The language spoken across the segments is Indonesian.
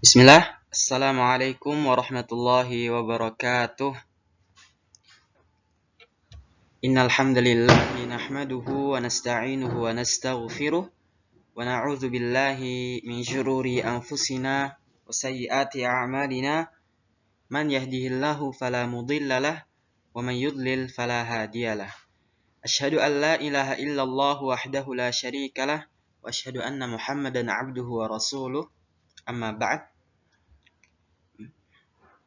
Bismillah. Assalamualaikum warahmatullahi wabarakatuh. Innal hamdalillah nahmaduhu wa nasta'inuhu wa nastaghfiruh wa na'udzu billahi min syururi anfusina wa sayyiati a'malina. Man yahdihillahu fala mudhillalah wa man yudlil fala hadiyalah. Asyhadu an la ilaha illallah wahdahu la syarikalah wa asyhadu anna Muhammadan 'abduhu wa rasuluh. Amma ba'd.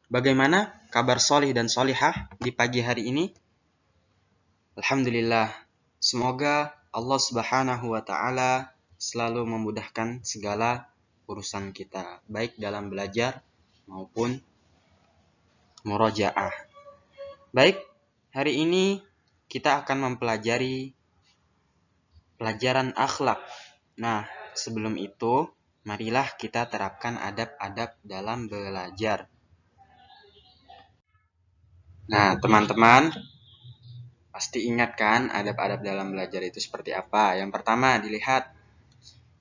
Bagaimana kabar solih dan solihah di pagi hari ini? Alhamdulillah. Semoga Allah Subhanahu wa Ta'ala selalu memudahkan segala urusan kita, baik dalam belajar maupun murojaah. Baik, hari ini kita akan mempelajari pelajaran akhlak. Nah, sebelum itu, marilah kita terapkan adab-adab dalam belajar. Nah, teman-teman, pasti ingat kan adab-adab dalam belajar itu seperti apa? Yang pertama dilihat,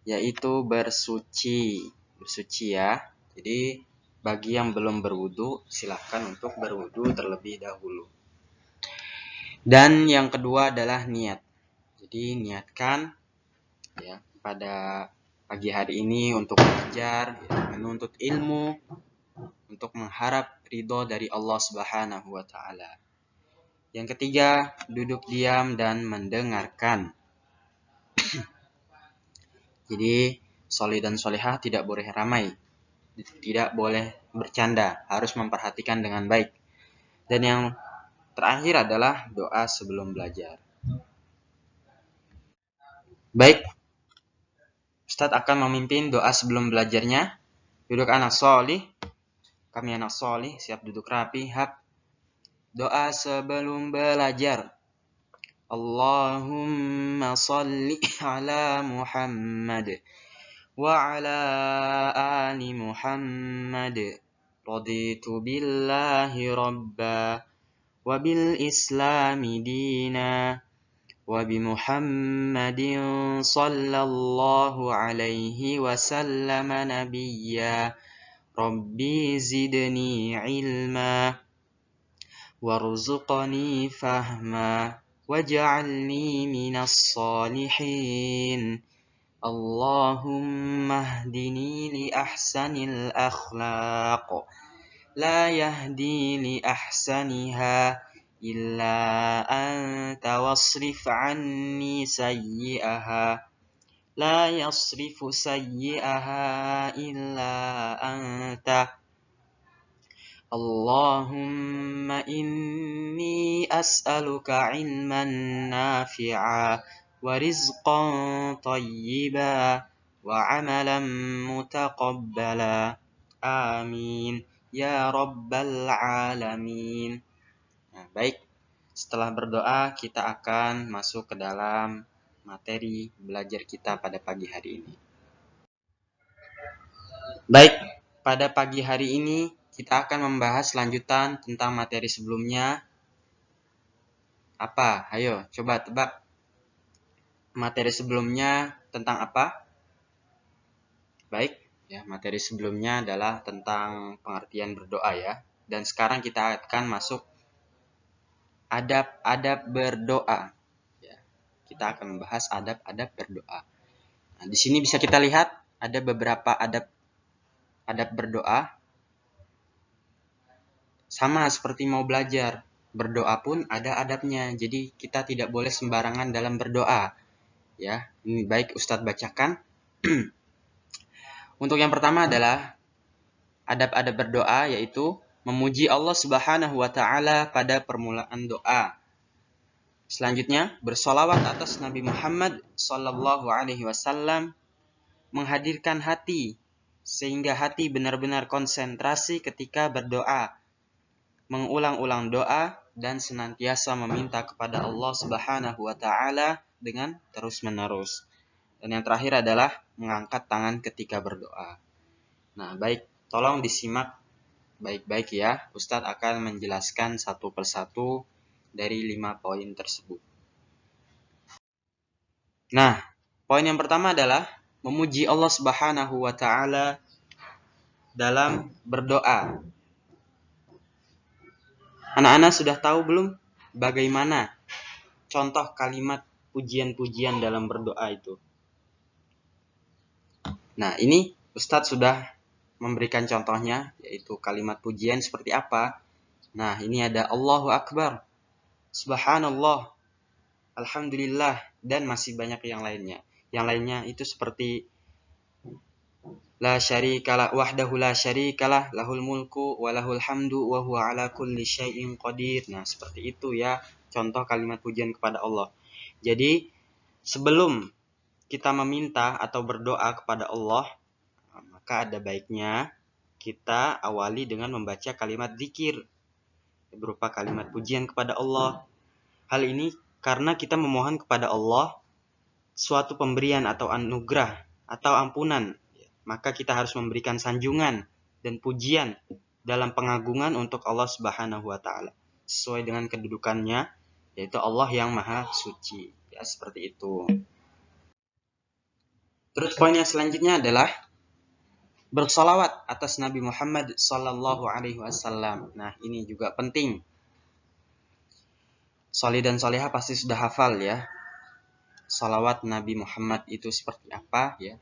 yaitu bersuci. Bersuci ya. Jadi, bagi yang belum berwudu, silahkan untuk berwudu terlebih dahulu. Dan yang kedua adalah niat. Jadi, niatkan ya pada pagi hari ini untuk belajar, menuntut ilmu, untuk mengharap ridho dari Allah Subhanahu wa Ta'ala. Yang ketiga, duduk diam dan mendengarkan. Jadi, solih dan solihah tidak boleh ramai, tidak boleh bercanda, harus memperhatikan dengan baik. Dan yang terakhir adalah doa sebelum belajar. Baik, Ustadz akan memimpin doa sebelum belajarnya. Duduk anak solih. Kami anak solih, siap duduk rapi. Doa sebelum belajar. Allahumma salli ala Muhammad wa ala ali Muhammad. Raditu billahi rabba wa bil islami dina wa bi Muhammadin sallallahu alaihi wasallam nabiyya. Rabbi zidni ilma warzuqni fahma waj'alni minas salihin. Allahumma hdini li ahsanil akhlaq la yahdi li ahsaniha illa anta wasrif anni sayyi'aha la yasrifu sayyi'aha illa anta. Allahumma inni as'aluka ilman nafi'a wa rizqan tayyiba wa amalan mutaqabbala. Amin ya rabbal alamin. Nah, baik. Setelah berdoa, kita akan masuk ke dalam materi belajar kita pada pagi hari ini. Baik, pada pagi hari ini kita akan membahas lanjutan tentang materi sebelumnya. Apa? Ayo, coba tebak. Materi sebelumnya tentang apa? Baik, ya, materi sebelumnya adalah tentang pengertian berdoa ya. Dan sekarang kita akan masuk adab-adab berdoa. Ya, kita akan membahas adab-adab berdoa. Nah, di sini bisa kita lihat ada beberapa adab berdoa. Sama seperti mau belajar, berdoa pun ada adabnya. Jadi kita tidak boleh sembarangan dalam berdoa. Ya, ini baik Ustadz bacakan. Untuk yang pertama adalah adab-adab berdoa, yaitu memuji Allah Subhanahu wa Ta'ala pada permulaan doa. Selanjutnya, bersolawat atas Nabi Muhammad Sallallahu Alaihi Wasallam, menghadirkan hati sehingga hati benar-benar konsentrasi ketika berdoa, mengulang-ulang doa dan senantiasa meminta kepada Allah Subhanahu wa Ta'ala dengan terus-menerus. Dan yang terakhir adalah mengangkat tangan ketika berdoa. Nah, baik, tolong disimak baik-baik ya. Ustadz akan menjelaskan satu persatu dari 5 poin tersebut. Nah, poin yang pertama adalah memuji Allah Subhanahu wa Ta'ala dalam berdoa. Anak-anak sudah tahu belum bagaimana contoh kalimat pujian-pujian dalam berdoa itu? Nah, ini Ustadz sudah memberikan contohnya, yaitu kalimat pujian seperti apa. Nah, ini ada Allahu Akbar, Subhanallah, Alhamdulillah, dan masih banyak yang lainnya. Yang lainnya itu seperti La syarikalah wahdahu la syarikalah lahul mulku wa lahul hamdu wa huwa ala kulli syai'in qadir. Nah, seperti itu ya contoh kalimat pujian kepada Allah. Jadi, sebelum kita meminta atau berdoa kepada Allah, maka ada baiknya kita awali dengan membaca kalimat zikir berupa kalimat pujian kepada Allah. Hal ini karena kita memohon kepada Allah suatu pemberian atau anugerah atau ampunan, maka kita harus memberikan sanjungan dan pujian dalam pengagungan untuk Allah Subhanahu wa taala sesuai dengan kedudukannya, yaitu Allah yang Maha Suci. Ya, seperti itu. Terus poin yang selanjutnya adalah bersolawat atas Nabi Muhammad sallallahu alaihi wasallam. Nah, ini juga penting. Solih dan solihah pasti sudah hafal ya. Salawat Nabi Muhammad itu seperti apa ya.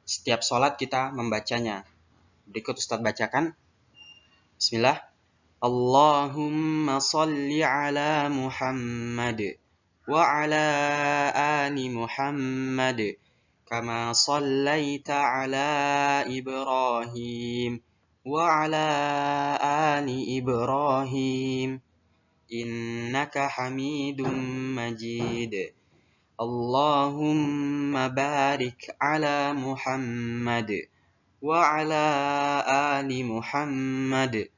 Setiap sholat kita membacanya. Berikut Ustaz bacakan. Bismillah. Allahumma salli ala Muhammad wa ala ali Muhammad kama sallaita ala Ibrahim wa ala ali Ibrahim innaka Hamidum Majid. Allahumma barik ala Muhammad wa ala ali Muhammad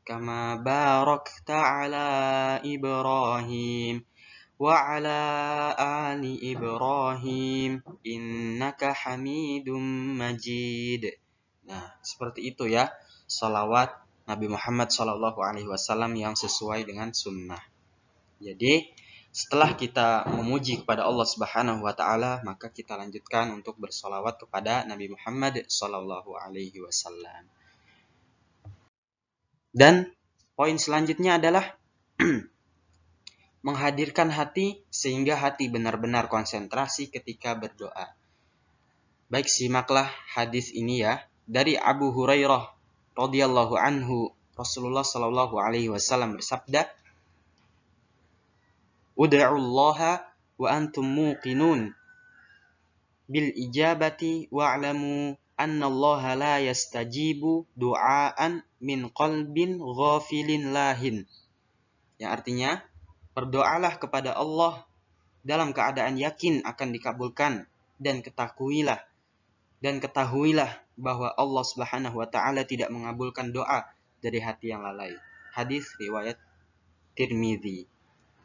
kama barakta ala Ibrahim wa ala ali Ibrahim innaka Hamidum Majid. Nah, seperti itu ya salawat Nabi Muhammad SAW yang sesuai dengan sunnah. Jadi setelah kita memuji kepada Allah Subhanahu wa taala, maka kita lanjutkan untuk bersolawat kepada Nabi Muhammad sallallahu alaihi wasallam. Dan poin selanjutnya adalah menghadirkan hati sehingga hati benar-benar konsentrasi ketika berdoa. Baik, simaklah hadis ini ya dari Abu Hurairah radhiyallahu anhu. Rasulullah sallallahu alaihi wasallam bersabda, Ud'ullaha wa antum muqinun bil ijabati wa'lamu annallaha la yastajibu du'aan min qalbin ghafilin lahin. Yang artinya, berdoalah kepada Allah dalam keadaan yakin akan dikabulkan dan ketahuilah bahwa Allah Subhanahu wa taala tidak mengabulkan doa dari hati yang lalai. Hadis riwayat Tirmidzi.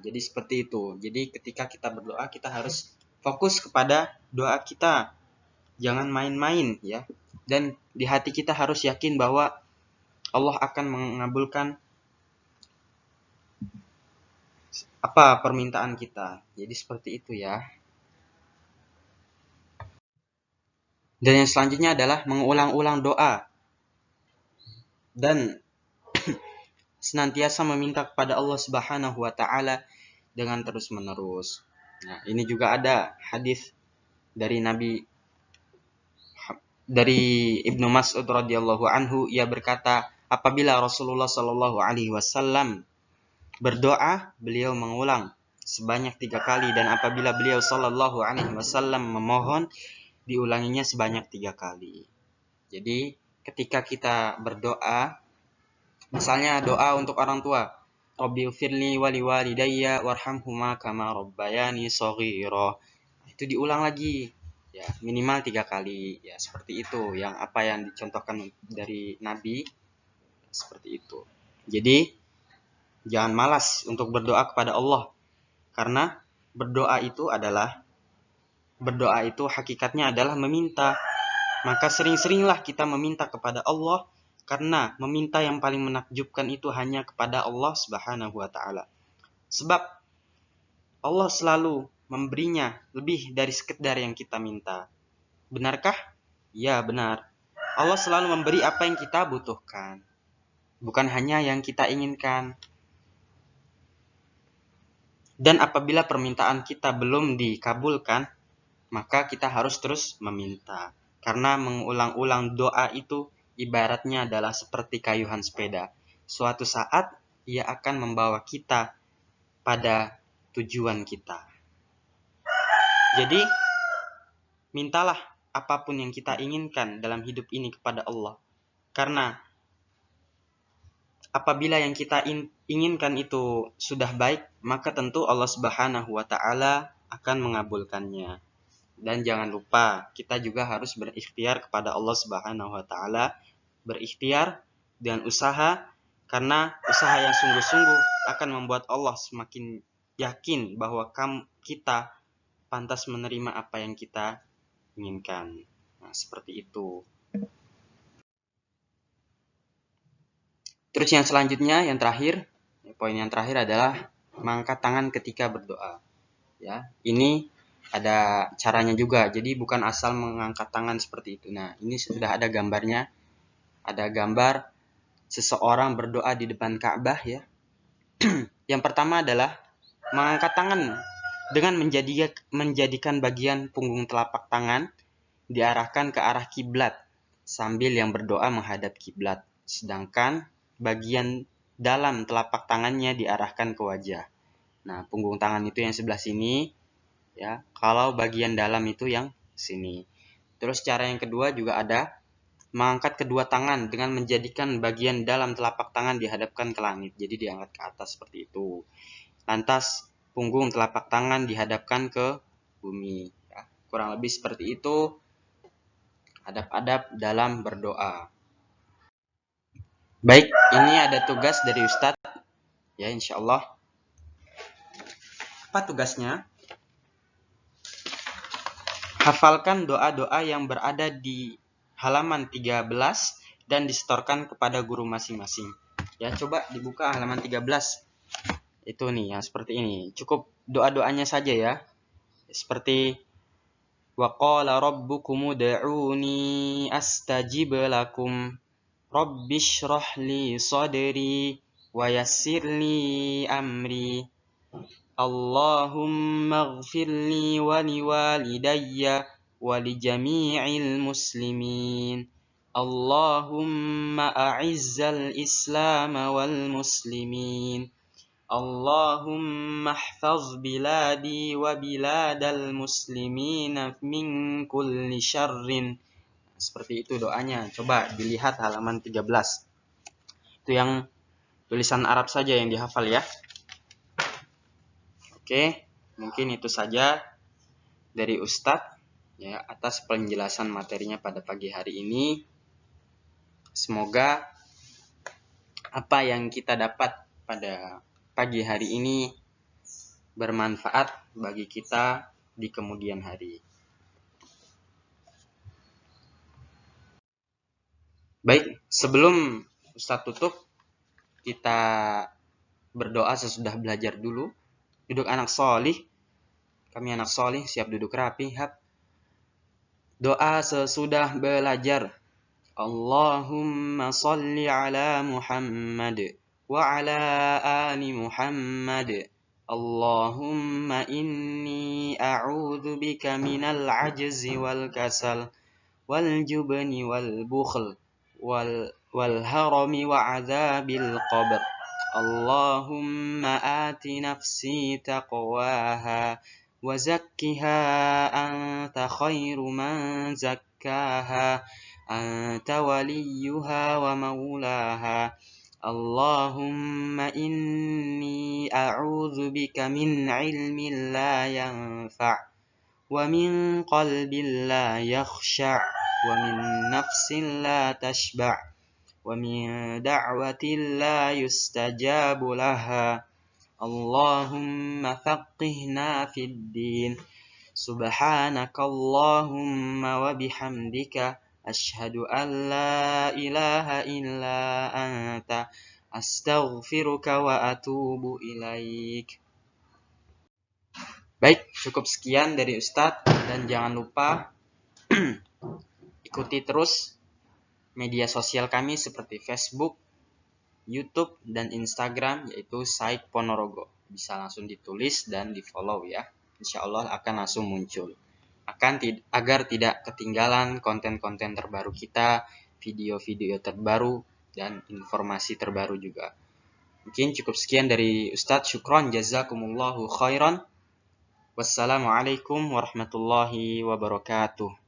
Jadi seperti itu. Jadi ketika kita berdoa kita harus fokus kepada doa kita. Jangan main-main ya. Dan di hati kita harus yakin bahwa Allah akan mengabulkan apa permintaan kita. Jadi seperti itu ya. Dan yang selanjutnya adalah mengulang-ulang doa. Dan senantiasa meminta kepada Allah Subhanahu wa taala dengan terus-menerus. Nah, ini juga ada hadis dari Ibnu Mas'ud radhiyallahu anhu, ia berkata, apabila Rasulullah sallallahu alaihi wasallam berdoa, beliau mengulang sebanyak 3 kali, dan apabila beliau sallallahu alaihi wasallam memohon, diulanginya sebanyak 3 kali. Jadi, ketika kita berdoa, misalnya doa untuk orang tua, Rabbighfirli wa liwalidayya warhamhuma kama rabbayani shaghira. Itu diulang lagi. Ya, minimal 3 kali. Ya, seperti itu yang apa yang dicontohkan dari Nabi. Seperti itu. Jadi, jangan malas untuk berdoa kepada Allah. Karena berdoa itu hakikatnya adalah meminta. Maka sering-seringlah kita meminta kepada Allah. Karena meminta yang paling menakjubkan itu hanya kepada Allah Subhanahu wa taala. Sebab Allah selalu memberinya lebih dari sekedar yang kita minta. Benarkah? Ya, benar. Allah selalu memberi apa yang kita butuhkan, bukan hanya yang kita inginkan. Dan apabila permintaan kita belum dikabulkan, maka kita harus terus meminta. Karena mengulang-ulang doa itu ibaratnya adalah seperti kayuhan sepeda. Suatu saat ia akan membawa kita pada tujuan kita. Jadi, mintalah apapun yang kita inginkan dalam hidup ini kepada Allah. Karena apabila yang kita inginkan itu sudah baik, maka tentu Allah Subhanahu wa taala akan mengabulkannya. Dan jangan lupa, kita juga harus berikhtiar kepada Allah Subhanahu wa taala, berikhtiar dengan usaha, karena usaha yang sungguh-sungguh akan membuat Allah semakin yakin bahwa kita pantas menerima apa yang kita inginkan. Nah, seperti itu. Terus yang selanjutnya, yang terakhir, poin yang terakhir adalah mengangkat tangan ketika berdoa. Ya, ini ada caranya juga. Jadi bukan asal mengangkat tangan seperti itu. Nah, ini sudah ada gambarnya. Ada gambar seseorang berdoa di depan Ka'bah ya. Yang pertama adalah mengangkat tangan dengan menjadikan bagian punggung telapak tangan diarahkan ke arah kiblat sambil yang berdoa menghadap kiblat. Sedangkan bagian dalam telapak tangannya diarahkan ke wajah. Nah, punggung tangan itu yang sebelah sini ya. Kalau bagian dalam itu yang sini. Terus cara yang kedua juga ada mengangkat kedua tangan dengan menjadikan bagian dalam telapak tangan dihadapkan ke langit. Jadi diangkat ke atas seperti itu. Lantas punggung telapak tangan dihadapkan ke bumi. Ya, kurang lebih seperti itu adab-adab dalam berdoa. Baik, ini ada tugas dari Ustadz. Ya, insya Allah. Apa tugasnya? Hafalkan doa-doa yang berada di halaman 13 dan disetorkan kepada guru masing-masing. Ya, coba dibuka halaman 13. Itu nih, yang seperti ini. Cukup doa-doanya saja ya. Seperti wa qala rabbukum ud'uni astajib lakum rabbishrah li sadri wa yassir li amri Allahumma ighfirli wa liwalidayya wa li jami'il muslimin. Allahumma a'izzal islam wal muslimin. Allahumma ihfaz biladi wa biladal muslimin min kulli syarrin. Seperti itu doanya. Coba dilihat halaman 13. Itu yang tulisan Arab saja yang dihafal ya. Oke, mungkin itu saja dari Ustadz ya atas penjelasan materinya pada pagi hari ini. Semoga apa yang kita dapat pada pagi hari ini bermanfaat bagi kita di kemudian hari. Baik, sebelum Ustadz tutup, kita berdoa sesudah belajar dulu. Duduk anak solih. Kami anak solih, siap duduk rapi. Doa sesudah belajar. Allahumma salli ala Muhammad wa ala ali Muhammad. Allahumma inni a'udzu bika minal ajzi wal kasal wal jubni wal bukhl wal harami wa adzabil qabr. Allahumma ati nafsi taqwaha wa zakkiha anta khairu man zakkaha anta waliyuha wa maulaha. Allahumma inni a'udzu bika min ilmin la yanfa' wa min qalbin la yakhsha' wa min nafsin la tashba' wa min da'watin la yustajabu laha. Allahumma faqihna fid din. Subhanakallahumma wa bihamdika asyhadu an la ilaha illa anta astaghfiruka wa atubu ilaik. Baik, cukup sekian dari Ustadz dan jangan lupa ikuti terus media sosial kami seperti Facebook, YouTube, dan Instagram, yaitu Said Ponorogo. Bisa langsung ditulis dan di-follow ya. Insya Allah akan langsung muncul. Agar tidak ketinggalan konten-konten terbaru kita, video-video terbaru, dan informasi terbaru juga. Mungkin cukup sekian dari Ustadz. Syukron, jazakumullahu khairan. Wassalamualaikum warahmatullahi wabarakatuh.